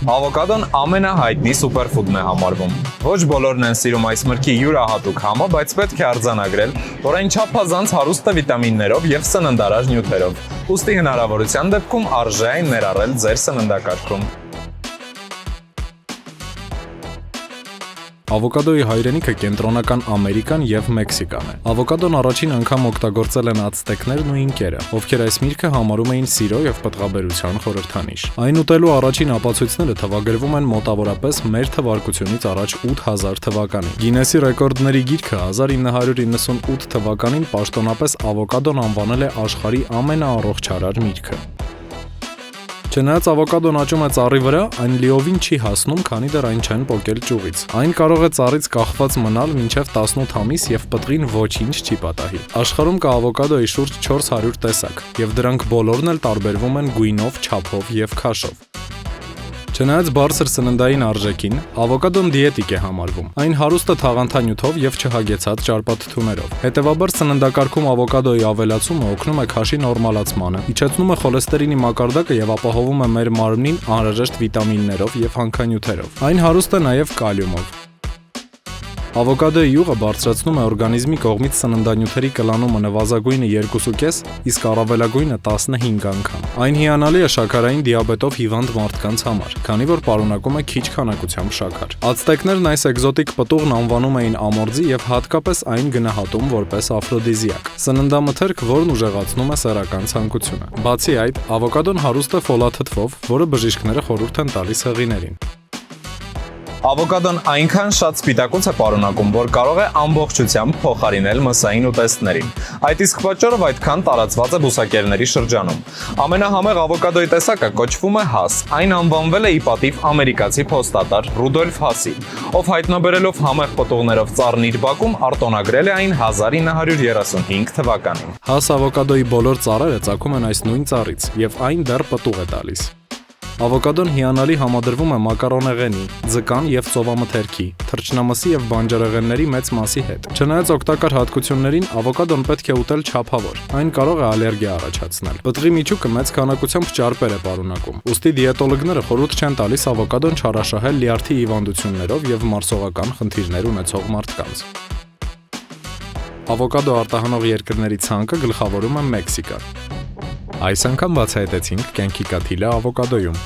Ավոկադոն ամենահայտնի սուպերֆուդն է համարվում։ Ոչ բոլորն են սիրում այս մրգի յուրահատուկ համը, բայց պետք է արձանագրել, որ այն չափազանց հարուստ է վիտամիններով եւ սննդարար նյութերով։ Ուստի հնարավորության դեպքում արժե այն ներառել ձեր սննդակարգում։ Ավոկադոյի հայրենիքը կենտրոնական Ամերիկան եւ Մեքսիկան է։ Ավոկադոն առաջին անգամ օգտագործել են ացտեկներն ու ինկերը, ովքեր այս միրգը համարում էին սիրո եւ պտղաբերության խորհրդանիշ։ Այն ուտելու առաջին ապացույցները թվագրվում են մոտավորապես մեր թվարկությունից առաջ 8000 թվականին։ Գինեսի ռեկորդների գիրքը 1998 թվականին պաշտոնապես ավոկադոն անվանել է աշխարհի ամենաառողջարար միրգը։ Չնայած ավոկադոն աճում է ծառի վրա, այն լիովին չի հասնում, քանի դեռ այն չեն պոկել ճյուղից։ Այն կարող է ծառից կախված մնալ մինչև 18 ամիս եւ պտղին ոչինչ չի պատահի։ Աշխարհում կա ավոկադոյի շուրջ 400 տեսակ, եւ դրանք բոլորն էլ տարբերվում են գույնով, չափով եւ քաշով։ Չնայած բարձր սննդային արժեքին, ավոկադոն դիետիկ է համարվում։ Այն հարուստ է թաղանթանյութով եւ չհագեցած ճարպաթթուներով։ Հետևաբար սննդակարգում ավոկադոյի ավելացումը օգնում է քաշի նորմալացմանը, իջեցնում է խոլեստերինի մակարդակը եւ ապահովում է մեր մարմնին անհրաժեշտ վիտամիններով եւ հանքանյութերով։ Այն հարուստ է նաեւ կալիումով։ Ավոկադոյի յուղը բարձրացնում է օրգանիզմի կողմից սննդանյութերի կլանումը նվազագույնը 2.5, իսկ առավելագույնը 15 անգամ։ Այն հիանալի է շաքարային դիաբետով հիվանդ մարդկանց համար, քանի որ պարունակում է քիչ քանակությամբ շաքար։ Ացտեկներն այս էկզոտիկ պտուղն անվանում էին ամորձի եւ հատկապես այն գնահատում որպես աֆրոդիզիակ։ Սննդամթերք, որն ուժեղացնում է սեռական ցանկությունը։ Բացի այդ, ավոկադոն հարուստ է ֆոլաթթվով, որը բժիշկները խորհուրդ են տալիս հղիներին։ Ավոկադոն այնքան շատ սպիտակուց է պարունակում, որ կարող է ամբողջությամբ փոխարինել մսային ուտեստներին։ Այդ իսկ պատճառով այդքան տարածված է բուսակերների շրջանում։ Ամենահամեղ ավոկադոյի տեսակը կոչվում է հաս։ Այն անվանվել է ի պատիվ ամերիկացի փոստատար Ռուդոլֆ Հասի, ով հայտնաբերելով համեղ պտուղներով ծառն իր բակում արտոնագրել է այն 1935 թվականին։ Հաս ավոկադոյի բոլոր ծառերը ծագում են այս նույն ծառից, եւ այն դեռ պտուղ է տալիս։ Ավոկադոն հիանալի համադրվում է մակարոնեղենի, ձկան եւ ծովամթերքի, թռչնամսի եւ բանջարեղենների մեծ մասի հետ։ Չնայած օգտակար հատկություններին, ավոկադոն պետք է ուտել չափավոր։ Այն կարող է ալերգիա առաջացնել։ Պտղի միջուկը մեծ քանակությամբ ճարպեր է պարունակում։ Ուստի դիետոլոգները խորհուրդ չեն տալիս ավոկադոն չարաշահել լյարդի հիվանդություններով եւ մարսողական խնդիրներ ունեցող մարդկանց։ Ավոկադո արտահանող երկրների ցանկը գլխավորում է Մեքսիկան։ Այս անգամ բացահայտեցինք կյանքի կաթիլը ավոկադոյում։